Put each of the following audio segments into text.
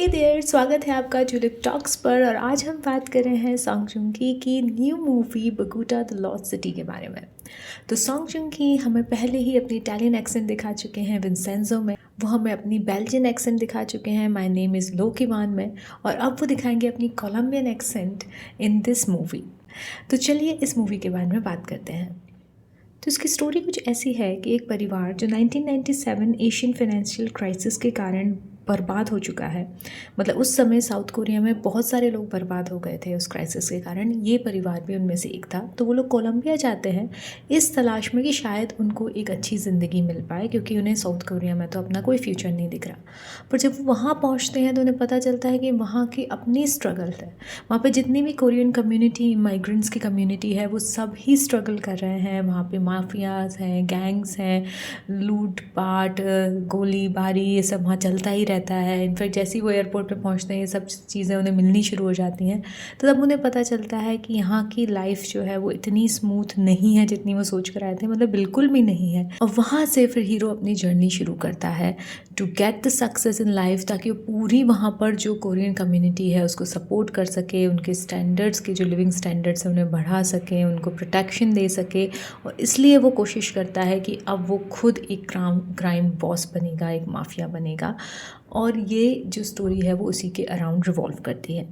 हे there, स्वागत है आपका जुलिप टॉक्स पर। और आज हम बात कर रहे हैं सॉन्ग जुंग की new movie Bogota the lost city के बारे में। तो सॉन्ग जुंग की हमें पहले ही अपनी इटालियन एक्सेंट दिखा चुके हैं विंसेंजो में, वो हमें अपनी बेल्जियन एक्सेंट दिखा चुके हैं माय नेम इज़ लोकीवान में, और अब वो दिखाएंगे अपनी Colombian accent in this movie. तो चलिए इस मूवी के बारे में बात करते हैं। तो इसकी स्टोरी कुछ ऐसी है कि एक परिवार जो 1997 एशियन फाइनेंशियल क्राइसिस के कारण बर्बाद हो चुका है, मतलब उस समय साउथ कोरिया में बहुत सारे लोग बर्बाद हो गए थे उस क्राइसिस के कारण, ये परिवार भी उनमें से एक था। तो वो लोग कोलंबिया जाते हैं इस तलाश में कि शायद उनको एक अच्छी ज़िंदगी मिल पाए, क्योंकि उन्हें साउथ कोरिया में तो अपना कोई फ्यूचर नहीं दिख रहा। पर जब वो वहाँ पहुँचते हैं तो उन्हें पता चलता है कि वहाँ की अपनी स्ट्रगल है। वहाँ पर जितनी भी कोरियन कम्युनिटी, माइग्रेंट्स की कम्युनिटी है, वो सब ही स्ट्रगल कर रहे हैं। वहाँ पे माफियाज हैं, गैंग्स हैं, लूट पाट, गोलीबारी, ये सब वहाँ चलता ही रहता है। इनफैक्ट जैसे ही वो एयरपोर्ट पे पहुँचते हैं ये सब चीज़ें उन्हें मिलनी शुरू हो जाती हैं। तो तब उन्हें पता चलता है कि यहाँ की लाइफ जो है वो इतनी स्मूथ नहीं है जितनी वो सोच कर आए थे, मतलब बिल्कुल भी नहीं है। और वहाँ से फिर हीरो अपनी जर्नी शुरू करता है to get the success in life, ताकि वो पूरी वहाँ पर जो कोरियन कम्युनिटी है उसको सपोर्ट कर सके, उनके स्टैंडर्ड्स के जो लिविंग स्टैंडर्ड्स हैं उन्हें बढ़ा सके, उनको प्रोटेक्शन दे सके। और इसलिए वो कोशिश करता है कि अब वो खुद एक क्राइम बॉस बनेगा, एक माफिया बनेगा। और ये जो स्टोरी है वो उसी के अराउंड रिवॉल्व करती है।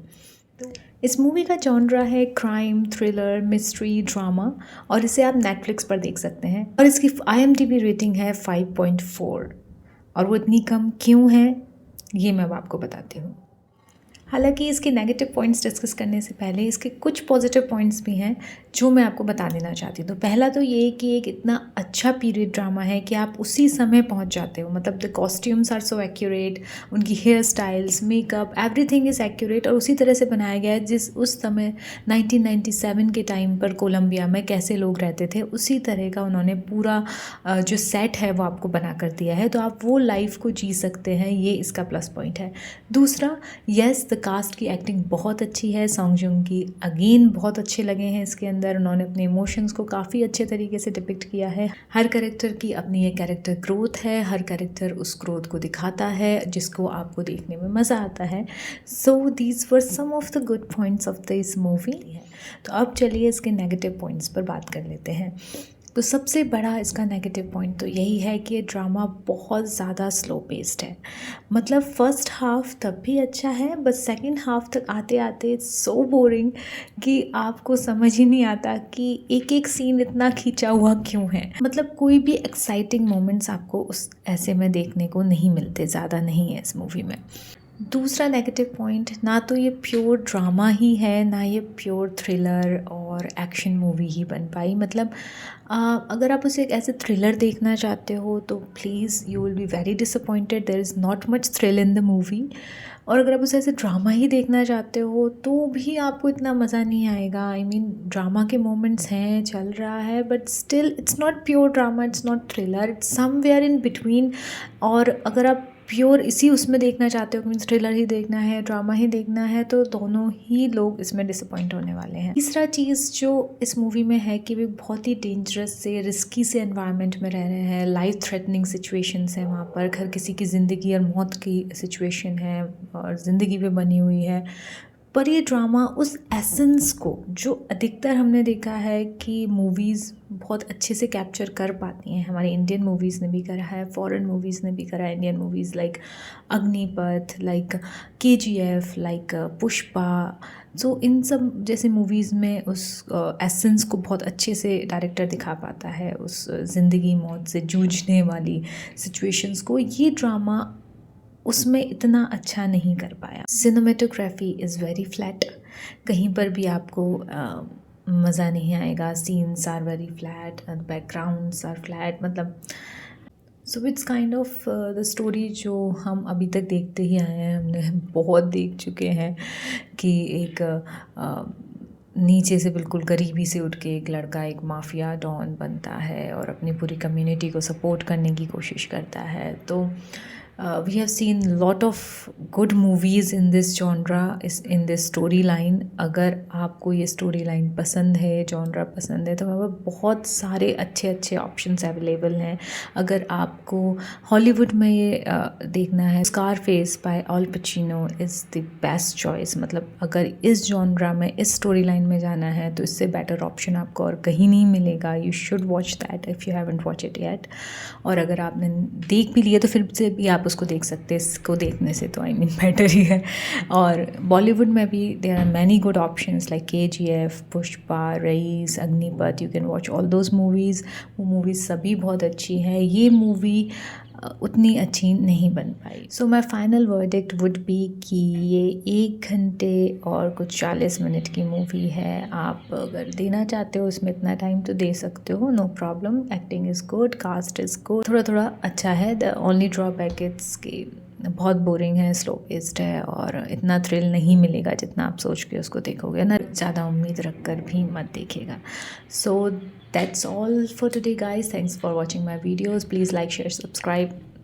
तो इस मूवी का जॉनरा है क्राइम, थ्रिलर, मिस्ट्री, ड्रामा, और इसे आप नेटफ्लिक्स पर देख सकते हैं। और इसकी IMDb रेटिंग है 5.4। और वो इतनी कम क्यों है ये मैं अब आपको बताती हूँ। हालांकि इसके नेगेटिव पॉइंट्स डिस्कस करने से पहले इसके कुछ पॉजिटिव पॉइंट्स भी हैं जो मैं आपको बता देना चाहती हूँ। तो पहला तो ये कि एक इतना अच्छा पीरियड ड्रामा है कि आप उसी समय पहुँच जाते हो, मतलब the costumes are so accurate, उनकी hairstyles, makeup, everything is accurate, और उसी तरह से बनाया गया है जिस उस समय 1997 के टाइम पर कोलंबिया में कैसे लोग रहते थे उसी तरह का उन्होंने पूरा जो सेट है वो आपको बना कर दिया है। तो आप वो लाइफ को जी सकते हैं, ये इसका प्लस पॉइंट है। दूसरा, यस, द कास्ट की एक्टिंग बहुत अच्छी है। सॉन्ग जुंग की अगेन बहुत अच्छे लगे हैं इसके अंदर। उन्होंने अपने इमोशंस को काफ़ी अच्छे तरीके से डिपिक्ट किया है। हर कैरेक्टर की अपनी एक कैरेक्टर ग्रोथ है, हर कैरेक्टर उस ग्रोथ को दिखाता है जिसको आपको देखने में मज़ा आता है। So these were some of the good points of this movie. तो अब चलिए इसके नेगेटिव पॉइंट्स पर बात कर लेते हैं। तो सबसे बड़ा इसका नेगेटिव पॉइंट तो यही है कि ये ड्रामा बहुत ज़्यादा स्लो पेस्ड है। मतलब फ़र्स्ट हाफ तब भी अच्छा है, बट सेकंड हाफ तक आते आते इट्स सो बोरिंग कि आपको समझ ही नहीं आता कि एक एक सीन इतना खींचा हुआ क्यों है। मतलब कोई भी एक्साइटिंग मोमेंट्स आपको उस ऐसे में देखने को नहीं मिलते, ज़्यादा नहीं है इस मूवी में। दूसरा नेगेटिव पॉइंट, ना तो ये प्योर ड्रामा ही है, ना ये प्योर थ्रिलर और एक्शन मूवी ही बन पाई। मतलब अगर आप उसे एक ऐसे थ्रिलर देखना चाहते हो तो please you will be very disappointed, there is not much thrill in the movie. और अगर आप उसे ऐसे ड्रामा ही देखना चाहते हो तो भी आपको इतना मज़ा नहीं आएगा। आई मीन ड्रामा के मोमेंट्स हैं, चल रहा है, but still it's not pure drama, it's not thriller, it's somewhere in between. और अगर आप प्योर इसी उसमें देखना चाहते हो, मीन्स थ्रिलर ही देखना है, ड्रामा ही देखना है, तो दोनों ही लोग इसमें डिसअपॉइंट होने वाले हैं। तीसरा चीज़ जो इस मूवी में है कि वे बहुत ही डेंजरस से, रिस्की से एनवायरनमेंट में रह रहे हैं। लाइफ थ्रेटनिंग सिचुएशंस हैं वहाँ पर, हर किसी की ज़िंदगी और मौत की सिचुएशन है और ज़िंदगी पे बनी हुई है। पर ये ड्रामा उस एसेंस को, जो अधिकतर हमने देखा है कि मूवीज़ बहुत अच्छे से कैप्चर कर पाती हैं, हमारी इंडियन मूवीज़ ने भी करा है, फॉरेन मूवीज़ ने भी करा है, Indian movies like Agneepath, like KGF, like Pushpa. So इन सब जैसे मूवीज़ में उस एसेंस को बहुत अच्छे से डायरेक्टर दिखा पाता है, उस ज़िंदगी मौत से जूझने वाली सिचुएशंस को। ये ड्रामा उसमें इतना अच्छा नहीं कर पाया। सिनेमेटोग्राफी इज़ वेरी फ्लैट, कहीं पर भी आपको मज़ा नहीं आएगा। Scenes are very flat, backgrounds are flat, मतलब so it's kind of the story जो हम अभी तक देखते ही आए हैं, हमने बहुत देख चुके हैं कि एक नीचे से बिल्कुल गरीबी से उठ के एक लड़का एक माफिया डॉन बनता है और अपनी पूरी कम्युनिटी को सपोर्ट करने की कोशिश करता है। तो we have seen lot of good movies in this genre, in this story line. अगर आपको ये स्टोरी लाइन पसंद है, जॉनरा पसंद है, तो वहाँ पर बहुत सारे अच्छे अच्छे ऑप्शंस अवेलेबल हैं. अगर आपको हॉलीवुड में ये देखना है, Scarface by Al Pacino is the best choice. मतलब अगर इस जॉनरा में, इस स्टोरी लाइन में जाना है तो इससे बेटर ऑप्शन आपको और कहीं नहीं मिलेगा. You should watch that if you haven't watch it yet. और अगर आपने देख भी लिया तो फिर से भी आप उसको देख सकते हैं. इसको देखने से तो आई मीन बेटर ही है. और बॉलीवुड में भी there are many good options like KGF, Pushpa, Raees, Agneepath. You can watch all those movies. वो मूवीज़ सभी बहुत अच्छी हैं. ये मूवी उतनी अच्छी नहीं बन पाई. So my final verdict would be कि ये 1 घंटे और कुछ 40 मिनट की मूवी है. आप अगर देना चाहते हो उसमें इतना टाइम तो दे सकते हो, no problem. Acting is good, cast is good, थोड़ा थोड़ा अच्छा है. द ओनली ड्रॉबैक इट्स कि बहुत बोरिंग है, स्लो पेस्ड है और इतना थ्रिल नहीं मिलेगा जितना आप सोच के उसको देखोगे ना. ज़्यादा उम्मीद रख कर भी मत देखिएगा. सो that's all for today guys. Thanks for watching my videos. Please like, share, subscribe.